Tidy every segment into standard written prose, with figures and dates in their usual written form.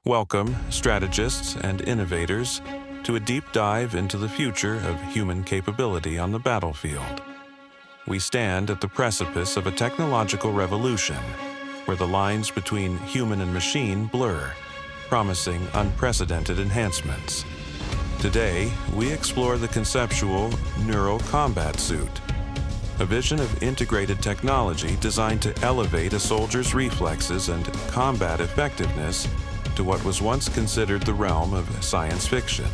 Welcome, strategists and innovators, to a deep dive into the future of human capability on the battlefield. We stand at the precipice of a technological revolution where the lines between human and machine blur, promising unprecedented enhancements. Today, we explore the conceptual neural combat suit, a vision of integrated technology designed to elevate a soldier's reflexes and combat effectiveness to what was once considered the realm of science fiction.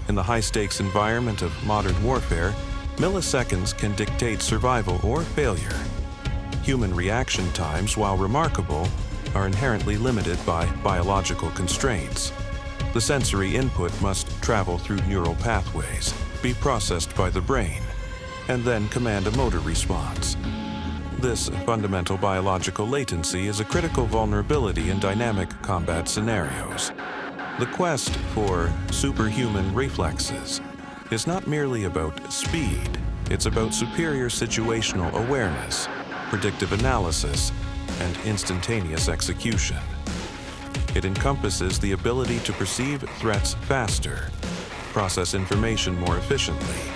In the high-stakes environment of modern warfare, milliseconds can dictate survival or failure. Human reaction times, while remarkable, are inherently limited by biological constraints. The sensory input must travel through neural pathways, be processed by the brain, and then command a motor response. This fundamental biological latency is a critical vulnerability in dynamic combat scenarios. The quest for superhuman reflexes is not merely about speed, it's about superior situational awareness, predictive analysis, and instantaneous execution. It encompasses the ability to perceive threats faster, process information more efficiently,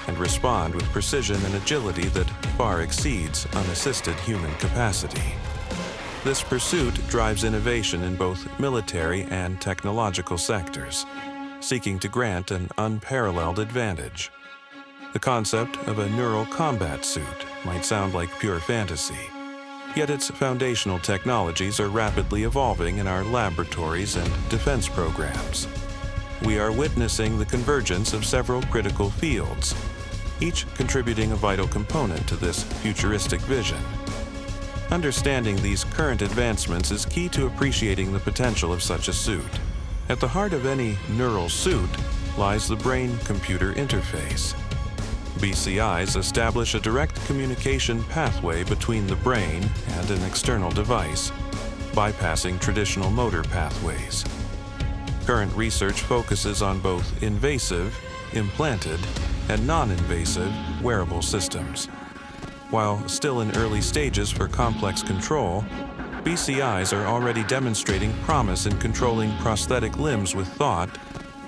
and respond with precision and agility that far exceeds unassisted human capacity. This pursuit drives innovation in both military and technological sectors, seeking to grant an unparalleled advantage. The concept of a neural combat suit might sound like pure fantasy, yet its foundational technologies are rapidly evolving in our laboratories and defense programs. We are witnessing the convergence of several critical fields, each contributing a vital component to this futuristic vision. Understanding these current advancements is key to appreciating the potential of such a suit. At the heart of any neural suit lies the brain-computer interface. BCIs establish a direct communication pathway between the brain and an external device, bypassing traditional motor pathways. Current research focuses on both invasive, implanted, and non-invasive wearable systems. While still in early stages for complex control, BCIs are already demonstrating promise in controlling prosthetic limbs with thought,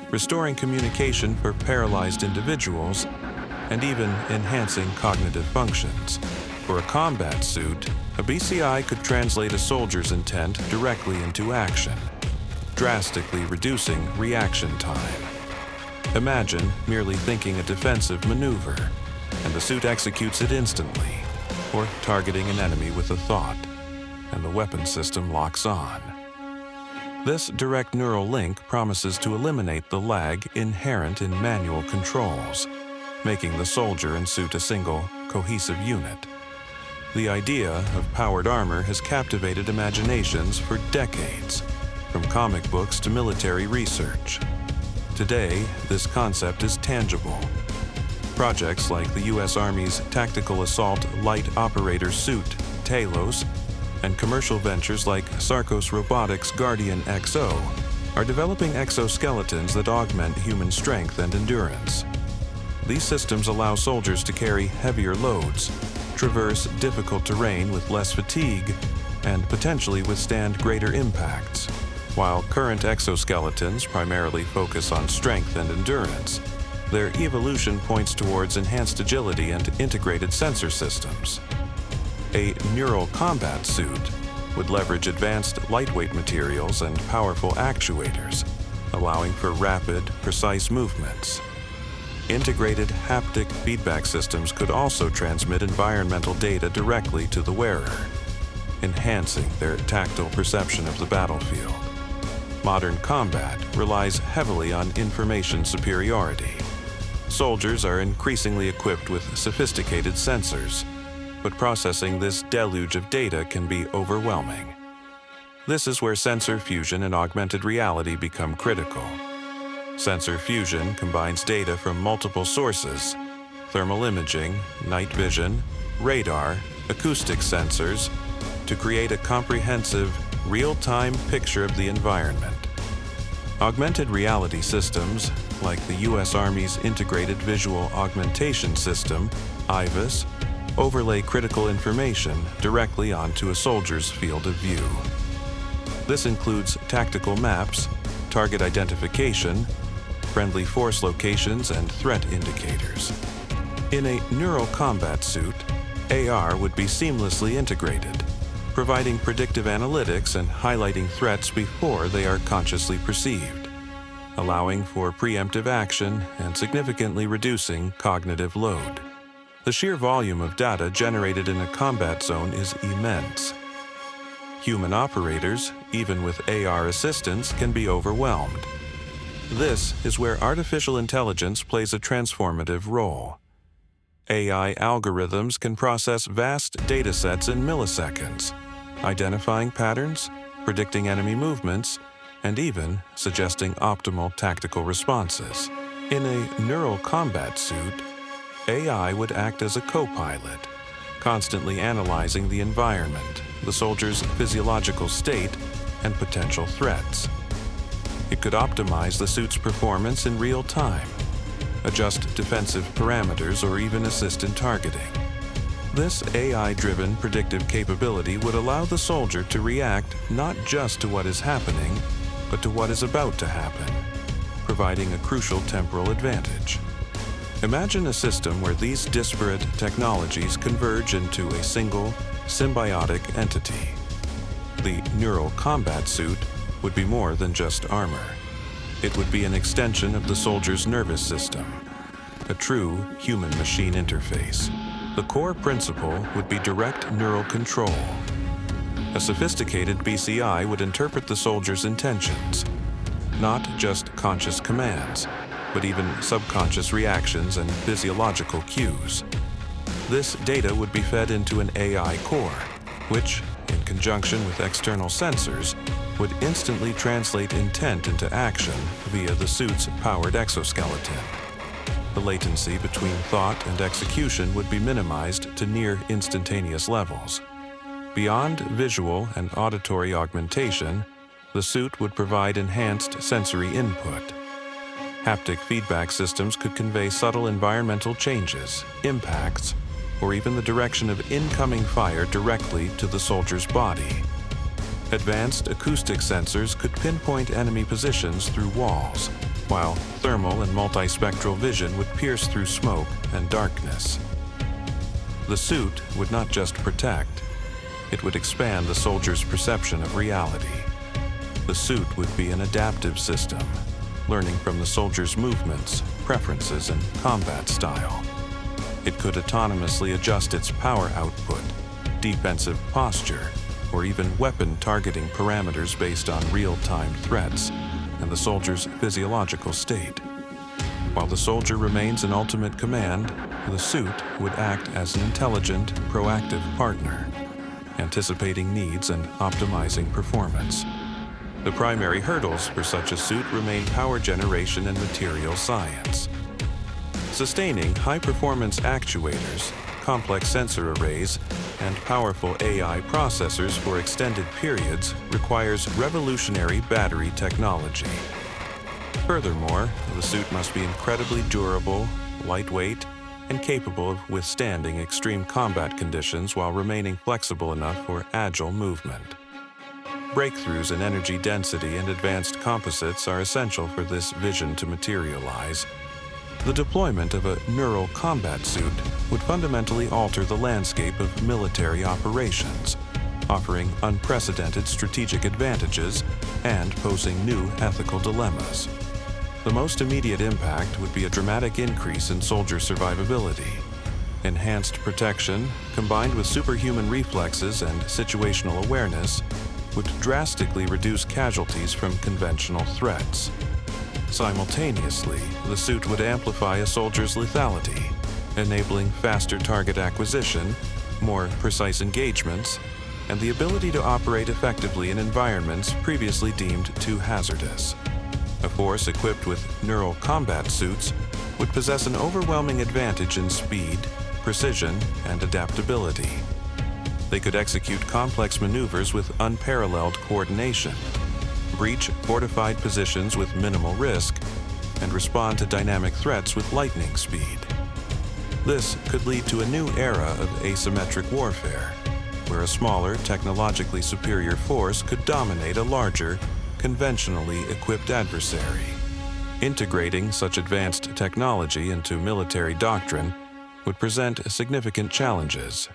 restoring communication for paralyzed individuals, and even enhancing cognitive functions. For a combat suit, a BCI could translate a soldier's intent directly into action, drastically reducing reaction time. Imagine merely thinking a defensive maneuver, and the suit executes it instantly, or targeting an enemy with a thought, and the weapon system locks on. This direct neural link promises to eliminate the lag inherent in manual controls, making the soldier and suit a single, cohesive unit. The idea of powered armor has captivated imaginations for decades, from comic books to military research. Today, this concept is tangible. Projects like the U.S. Army's Tactical Assault Light Operator Suit, TALOS, and commercial ventures like Sarcos Robotics' Guardian XO are developing exoskeletons that augment human strength and endurance. These systems allow soldiers to carry heavier loads, traverse difficult terrain with less fatigue, and potentially withstand greater impacts. While current exoskeletons primarily focus on strength and endurance, their evolution points towards enhanced agility and integrated sensor systems. A neural combat suit would leverage advanced lightweight materials and powerful actuators, allowing for rapid, precise movements. Integrated haptic feedback systems could also transmit environmental data directly to the wearer, enhancing their tactile perception of the battlefield. Modern combat relies heavily on information superiority. Soldiers are increasingly equipped with sophisticated sensors, but processing this deluge of data can be overwhelming. This is where sensor fusion and augmented reality become critical. Sensor fusion combines data from multiple sources: thermal imaging, night vision, radar, acoustic sensors, to create a comprehensive, real-time picture of the environment. Augmented reality systems, like the U.S. Army's Integrated Visual Augmentation System, IVAS, overlay critical information directly onto a soldier's field of view. This includes tactical maps, target identification, friendly force locations, and threat indicators. In a neural combat suit, AR would be seamlessly integrated, providing predictive analytics and highlighting threats before they are consciously perceived, allowing for preemptive action and significantly reducing cognitive load. The sheer volume of data generated in a combat zone is immense. Human operators, even with AR assistance, can be overwhelmed. This is where artificial intelligence plays a transformative role. AI algorithms can process vast datasets in milliseconds, identifying patterns, predicting enemy movements, and even suggesting optimal tactical responses. In a neural combat suit, AI would act as a co-pilot, constantly analyzing the environment, the soldier's physiological state, and potential threats. It could optimize the suit's performance in real time, adjust defensive parameters, or even assist in targeting. This AI-driven predictive capability would allow the soldier to react not just to what is happening, but to what is about to happen, providing a crucial temporal advantage. Imagine a system where these disparate technologies converge into a single, symbiotic entity. The neural combat suit would be more than just armor. It would be an extension of the soldier's nervous system, a true human-machine interface. The core principle would be direct neural control. A sophisticated BCI would interpret the soldier's intentions, not just conscious commands, but even subconscious reactions and physiological cues. This data would be fed into an AI core, which, in conjunction with external sensors, would instantly translate intent into action via the suit's powered exoskeleton. The latency between thought and execution would be minimized to near instantaneous levels. Beyond visual and auditory augmentation, the suit would provide enhanced sensory input. Haptic feedback systems could convey subtle environmental changes, impacts, or even the direction of incoming fire directly to the soldier's body. Advanced acoustic sensors could pinpoint enemy positions through walls, while thermal and multispectral vision would pierce through smoke and darkness. The suit would not just protect, it would expand the soldier's perception of reality. The suit would be an adaptive system, learning from the soldier's movements, preferences, and combat style. It could autonomously adjust its power output, defensive posture, or even weapon targeting parameters based on real-time threats and the soldier's physiological state. While the soldier remains in ultimate command, the suit would act as an intelligent, proactive partner, anticipating needs and optimizing performance. The primary hurdles for such a suit remain power generation and material science. Sustaining high-performance actuators, complex sensor arrays, and powerful AI processors for extended periods requires revolutionary battery technology. Furthermore, the suit must be incredibly durable, lightweight, and capable of withstanding extreme combat conditions while remaining flexible enough for agile movement. Breakthroughs in energy density and advanced composites are essential for this vision to materialize. The deployment of a neural combat suit would fundamentally alter the landscape of military operations, offering unprecedented strategic advantages and posing new ethical dilemmas. The most immediate impact would be a dramatic increase in soldier survivability. Enhanced protection, combined with superhuman reflexes and situational awareness, would drastically reduce casualties from conventional threats. Simultaneously, the suit would amplify a soldier's lethality, enabling faster target acquisition, more precise engagements, and the ability to operate effectively in environments previously deemed too hazardous. A force equipped with neural combat suits would possess an overwhelming advantage in speed, precision, and adaptability. They could execute complex maneuvers with unparalleled coordination, breach fortified positions with minimal risk, and respond to dynamic threats with lightning speed. This could lead to a new era of asymmetric warfare, where a smaller, technologically superior force could dominate a larger, conventionally equipped adversary. Integrating such advanced technology into military doctrine would present significant challenges.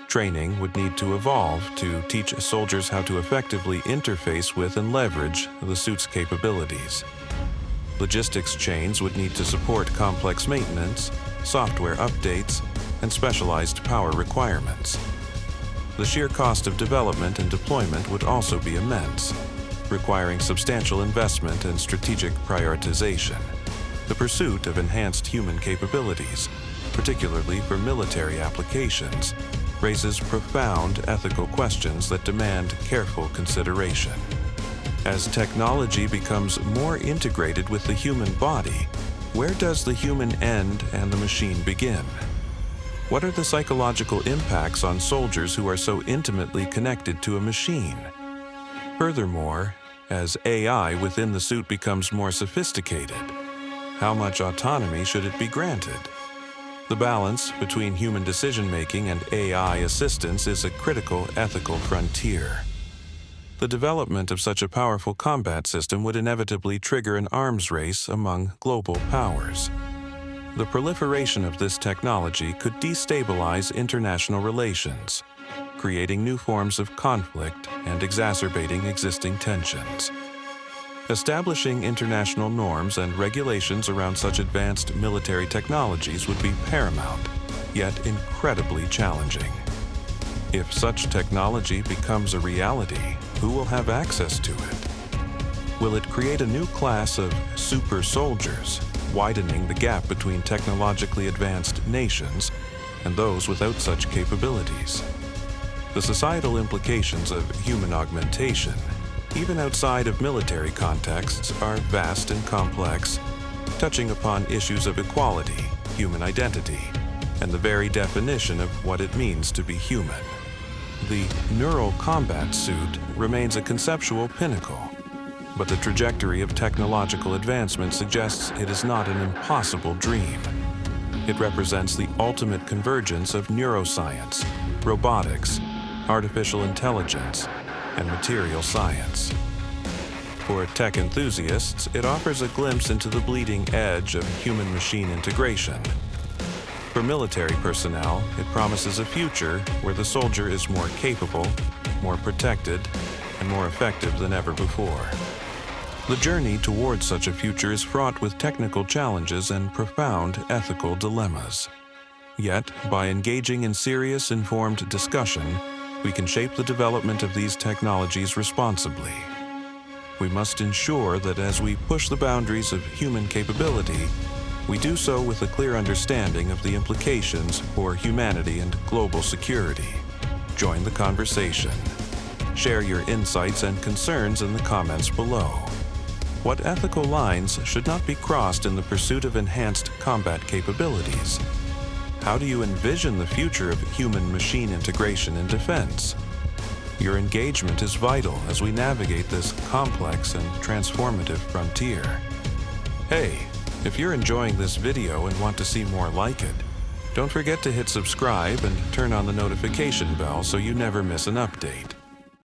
Training would need to evolve to teach soldiers how to effectively interface with and leverage the suit's capabilities. Logistics chains would need to support complex maintenance, software updates, and specialized power requirements. The sheer cost of development and deployment would also be immense, requiring substantial investment and strategic prioritization. The pursuit of enhanced human capabilities, particularly for military applications, raises profound ethical questions that demand careful consideration. As technology becomes more integrated with the human body, where does the human end and the machine begin? What are the psychological impacts on soldiers who are so intimately connected to a machine? Furthermore, as AI within the suit becomes more sophisticated, how much autonomy should it be granted? The balance between human decision-making and AI assistance is a critical ethical frontier. The development of such a powerful combat system would inevitably trigger an arms race among global powers. The proliferation of this technology could destabilize international relations, creating new forms of conflict and exacerbating existing tensions. Establishing international norms and regulations around such advanced military technologies would be paramount, yet incredibly challenging. If such technology becomes a reality, who will have access to it? Will it create a new class of super soldiers, widening the gap between technologically advanced nations and those without such capabilities? The societal implications of human augmentation, even outside of military contexts, are vast and complex, touching upon issues of equality, human identity, and the very definition of what it means to be human. The neural combat suit remains a conceptual pinnacle, but the trajectory of technological advancement suggests it is not an impossible dream. It represents the ultimate convergence of neuroscience, robotics, artificial intelligence, and material science. For tech enthusiasts, it offers a glimpse into the bleeding edge of human-machine integration. For military personnel, it promises a future where the soldier is more capable, more protected, and more effective than ever before. The journey towards such a future is fraught with technical challenges and profound ethical dilemmas. Yet, by engaging in serious, informed discussion, we can shape the development of these technologies responsibly. We must ensure that as we push the boundaries of human capability, we do so with a clear understanding of the implications for humanity and global security. Join the conversation. Share your insights and concerns in the comments below. What ethical lines should not be crossed in the pursuit of enhanced combat capabilities? How do you envision the future of human-machine integration in defense? Your engagement is vital as we navigate this complex and transformative frontier. Hey, if you're enjoying this video and want to see more like it, don't forget to hit subscribe and turn on the notification bell so you never miss an update.